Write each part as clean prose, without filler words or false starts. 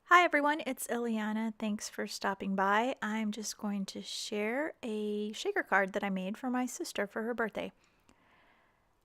Hi everyone, it's Ileana. Thanks for stopping by. I'm just going to share a shaker card that I made for my sister for her birthday.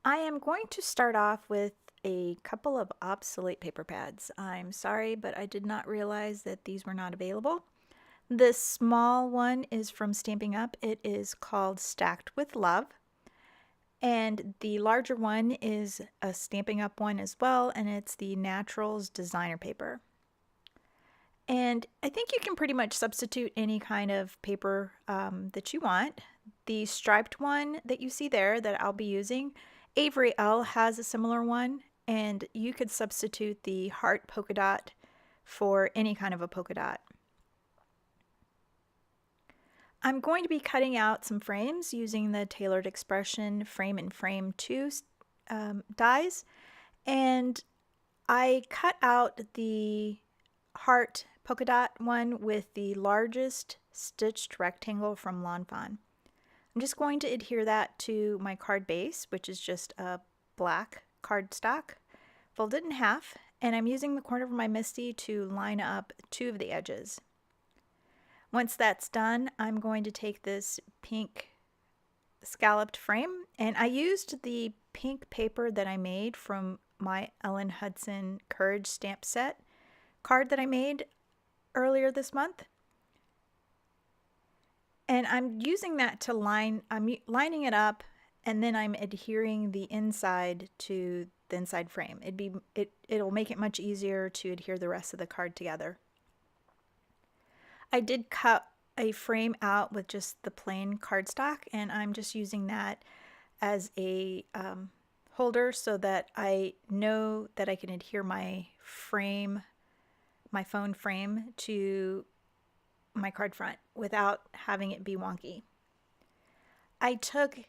I am going to start off with a couple of obsolete paper pads. I'm sorry, but I did not realize that these were not available. This small one is from Stamping Up. It is called Stacked with Love. And the larger one is a Stamping Up one as well, and it's the Naturals Designer Paper. And I think you can pretty much substitute any kind of paper that you want. The striped one that you see there that I'll be using, Avery L has a similar one, and you could substitute the heart polka dot for any kind of a polka dot. I'm going to be cutting out some frames using the Tailored Expression Frame and Frame 2 dies, and I cut out the heart polka dot one with the largest stitched rectangle from Fawn. I'm just going to adhere that to my card base, which is just a black cardstock folded in half, and I'm using the corner of my MISTI to line up two of the edges. Once that's done, I'm going to take this pink scalloped frame, and I used the pink paper that I made from my Ellen Hudson Courage stamp set card that I made earlier this month. And I'm using that to I'm lining it up, and then I'm adhering the inside to the inside frame. It'll make it much easier to adhere the rest of the card together. I did cut a frame out with just the plain cardstock, and I'm just using that as a holder so that I know that I can adhere my frame, my phone frame, to my card front without having it be wonky. I took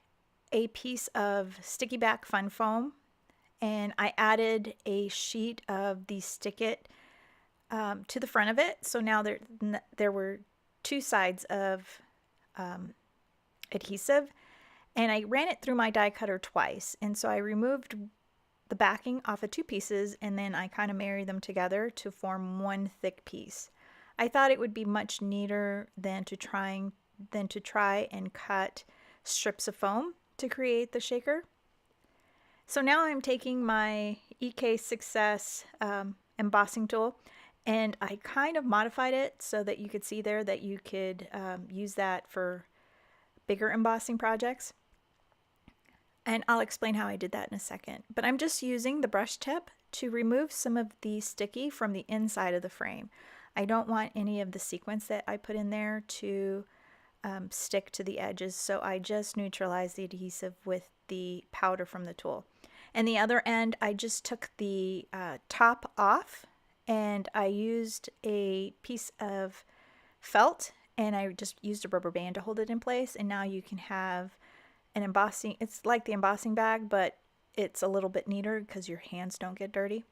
a piece of sticky back fun foam and I added a sheet of the Stick It to the front of it. So now there were two sides of adhesive, and I ran it through my die cutter twice. And so I removed the backing off of two pieces, and then I kind of married them together to form one thick piece. I thought it would be much neater than to try and cut strips of foam to create the shaker. So now I'm taking my EK Success embossing tool, and I kind of modified it so that you could see there that you could use that for bigger embossing projects. And I'll explain how I did that in a second. But I'm just using the brush tip to remove some of the sticky from the inside of the frame. I don't want any of the sequins that I put in there to stick to the edges, so I just neutralize the adhesive with the powder from the tool. And the other end, I just took the top off, and I used a piece of felt, and I just used a rubber band to hold it in place. And now you can have an embossing, it's like the embossing bag, but it's a little bit neater because your hands don't get dirty.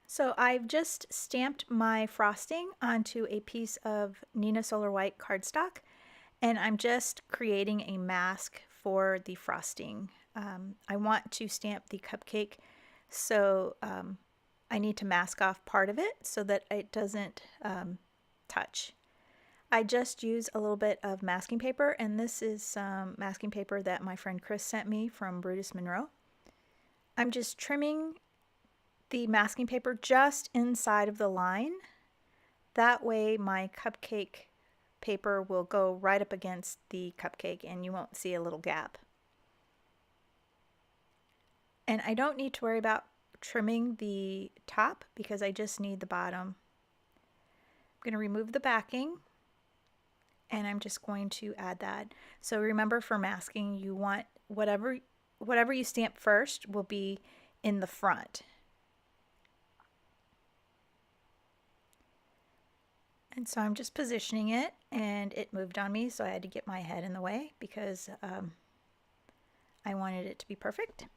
So I've just stamped my frosting onto a piece of Nina Solar White cardstock, and I'm just creating a mask for the frosting. I want to stamp the cupcake, so I need to mask off part of it so that it doesn't touch. I just use a little bit of masking paper, and this is some masking paper that my friend Chris sent me from Brutus Monroe. I'm just trimming the masking paper just inside of the line. That way my cupcake paper will go right up against the cupcake and you won't see a little gap. And I don't need to worry about trimming the top because I just need the bottom. I'm going to remove the backing, and I'm just going to add that. So remember, for masking, you want whatever you stamp first will be in the front. And so I'm just positioning it, and it moved on me, so I had to get my head in the way because I wanted it to be perfect.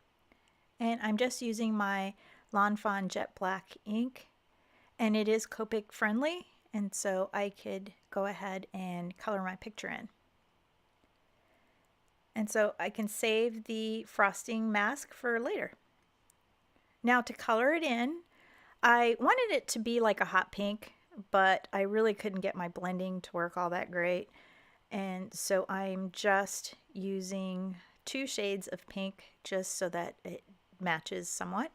And I'm just using my Lawn Fawn Jet Black ink, and it is Copic friendly, and so I could go ahead and color my picture in. And so I can save the frosting mask for later. Now to color it in, I wanted it to be like a hot pink, but I really couldn't get my blending to work all that great. And so I'm just using 2 shades of pink just so that it matches somewhat.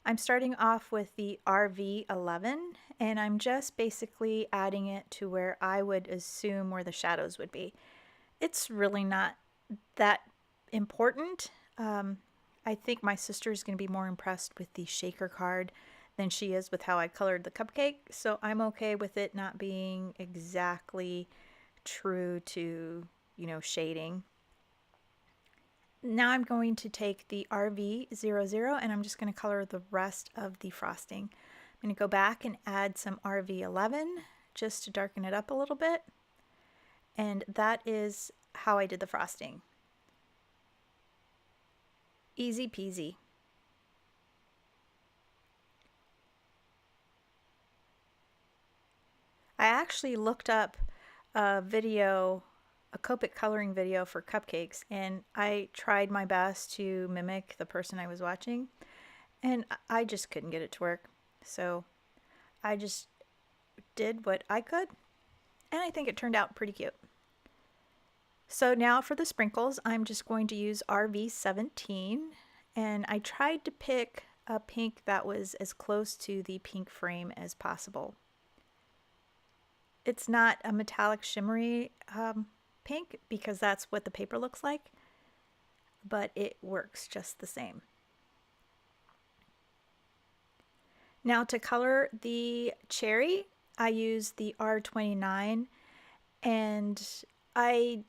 I'm starting off with the RV11, and I'm just basically adding it to where I would assume where the shadows would be. It's really not that important. I think my sister is going to be more impressed with the shaker card than she is with how I colored the cupcake, so I'm okay with it not being exactly true to, shading. Now I'm going to take the RV00 and I'm just going to color the rest of the frosting. I'm going to go back and add some RV11 just to darken it up a little bit. And that is how I did the frosting. Easy peasy. I actually looked up a Copic coloring video for cupcakes, and I tried my best to mimic the person I was watching, and I just couldn't get it to work. So I just did what I could, and I think it turned out pretty cute. So now for the sprinkles, I'm just going to use RV17, and I tried to pick a pink that was as close to the pink frame as possible. It's not a metallic shimmery pink because that's what the paper looks like, but it works just the same. Now to color the cherry, I use the R29, and I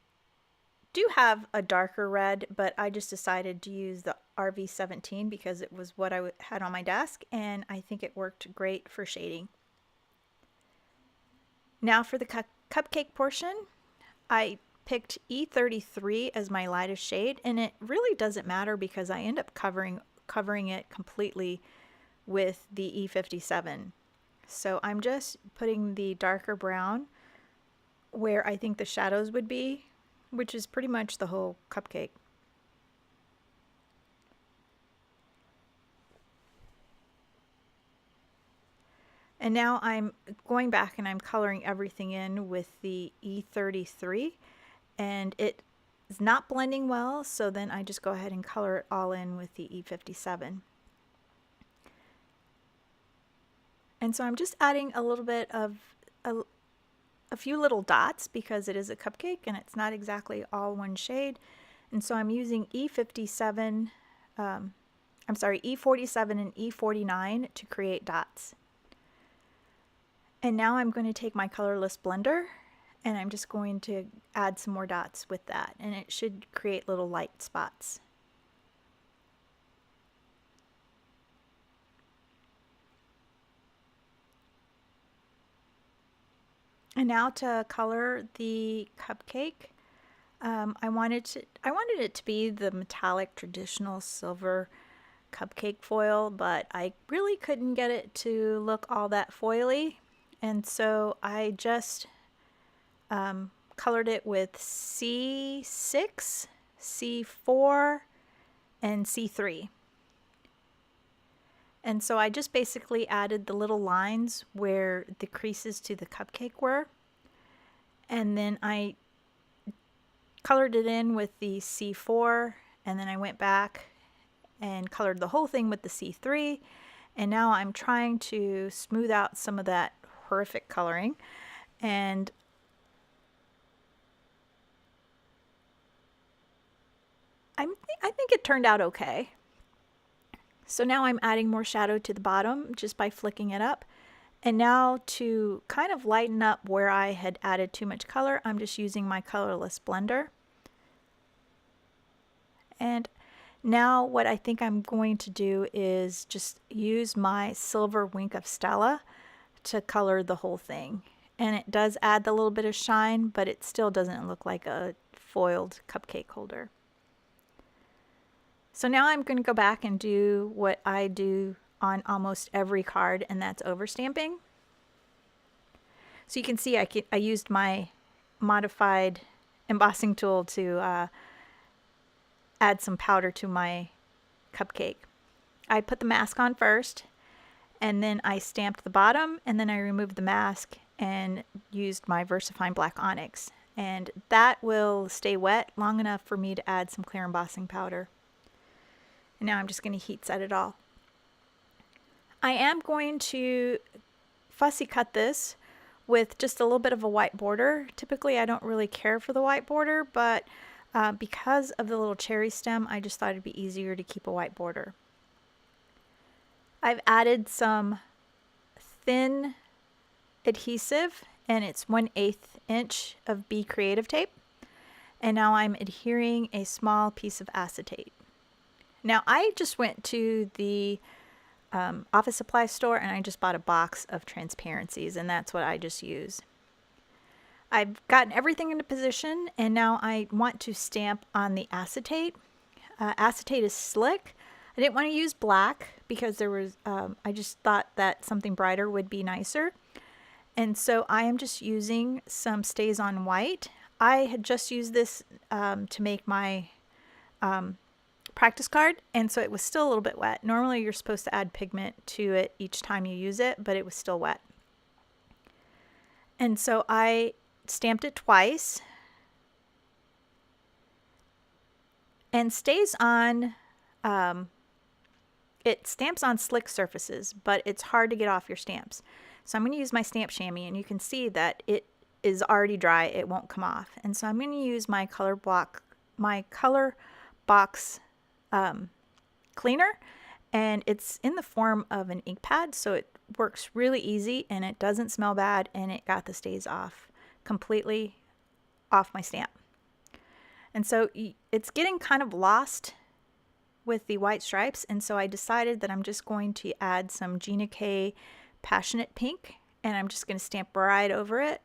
do have a darker red, but I just decided to use the RV17 because it was what I had on my desk, and I think it worked great for shading. Now for the cupcake portion, I picked E33 as my lightest shade, and it really doesn't matter because I end up covering it completely with the E57. So I'm just putting the darker brown where I think the shadows would be, which is pretty much the whole cupcake. And now I'm going back and I'm coloring everything in with the E33, and it is not blending well, so then I just go ahead and color it all in with the E57. And so I'm just adding a little bit of a few little dots because it is a cupcake and it's not exactly all one shade. And so I'm using E47 and E49 to create dots. And now I'm going to take my colorless blender and I'm just going to add some more dots with that, and it should create little light spots. And now to color the cupcake, I wanted it to be the metallic traditional silver cupcake foil, but I really couldn't get it to look all that foily, and so I just colored it with C6, C4, and C3. And so I just basically added the little lines where the creases to the cupcake were. And then I colored it in with the C4, and then I went back and colored the whole thing with the C3. And now I'm trying to smooth out some of that horrific coloring. And I think it turned out okay. So now I'm adding more shadow to the bottom just by flicking it up. And now to kind of lighten up where I had added too much color, I'm just using my colorless blender. And now what I think I'm going to do is just use my silver Wink of Stella to color the whole thing. And it does add the little bit of shine, but it still doesn't look like a foiled cupcake holder. So now I'm going to go back and do what I do on almost every card, and that's overstamping. So you can see I used my modified embossing tool to add some powder to my cupcake. I put the mask on first, and then I stamped the bottom, and then I removed the mask and used my VersaFine Black Onyx. And that will stay wet long enough for me to add some clear embossing powder. And now I'm just going to heat set it all. I am going to fussy cut this with just a little bit of a white border. Typically I don't really care for the white border, but because of the little cherry stem, I just thought it'd be easier to keep a white border. I've added some thin adhesive, and it's 1/8 inch of Be Creative tape. And now I'm adhering a small piece of acetate. Now I just went to the office supply store and I just bought a box of transparencies, and that's what I just use. I've gotten everything into position, and now I want to stamp on the acetate. Acetate is slick. I didn't want to use black because there was I just thought that something brighter would be nicer, and so I am just using some StazOn white. I had just used this to make my practice card, and so it was still a little bit wet. Normally you're supposed to add pigment to it each time you use it, but it was still wet. And so I stamped it twice. And StazOn, it stamps on slick surfaces, but it's hard to get off your stamps. So I'm going to use my stamp chamois, and you can see that it is already dry. It won't come off. And so I'm going to use my ColorBox cleaner, and it's in the form of an ink pad, so it works really easy and it doesn't smell bad, and it got the stays off completely off my stamp. And so it's getting kind of lost with the white stripes, and so I decided that I'm just going to add some Gina K Passionate Pink, and I'm just going to stamp right over it.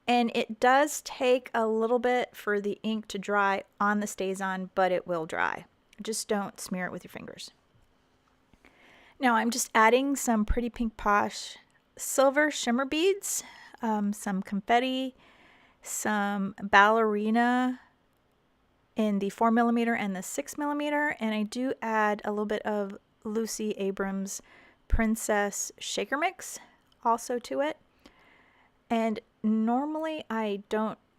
And it does take a little bit for the ink to dry on the StazOn, but it will dry. Just don't smear it with your fingers. Now I'm just adding some pretty pink Posh silver shimmer beads, some confetti, some Ballerina in the 4mm and the 6mm, and I do add a little bit of Lucy Abrams Princess Shaker Mix also to it. And normally I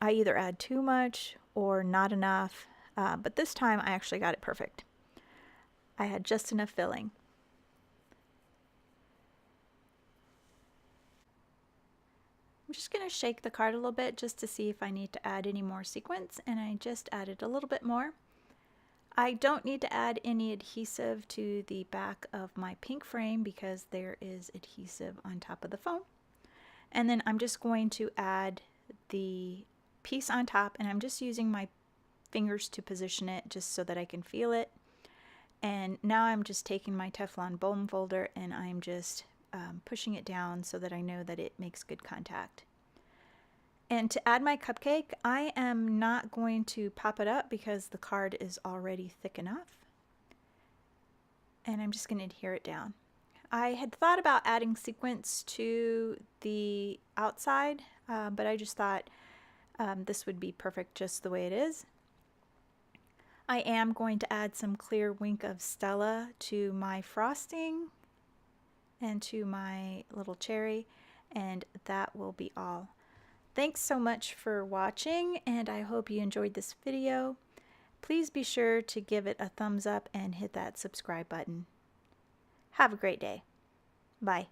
either add too much or not enough, but this time I actually got it perfect. I had just enough filling. I'm just going to shake the card a little bit just to see if I need to add any more sequins, and I just added a little bit more. I don't need to add any adhesive to the back of my pink frame because there is adhesive on top of the foam. And then I'm just going to add the piece on top, and I'm just using my fingers to position it just so that I can feel it. And now I'm just taking my Teflon bone folder and I'm just pushing it down so that I know that it makes good contact. And to add my cupcake, I am not going to pop it up because the card is already thick enough. And I'm just going to adhere it down. I had thought about adding sequins to the outside, but I just thought this would be perfect just the way it is. I am going to add some clear Wink of Stella to my frosting and to my little cherry, and that will be all. Thanks so much for watching, and I hope you enjoyed this video. Please be sure to give it a thumbs up and hit that subscribe button. Have a great day. Bye.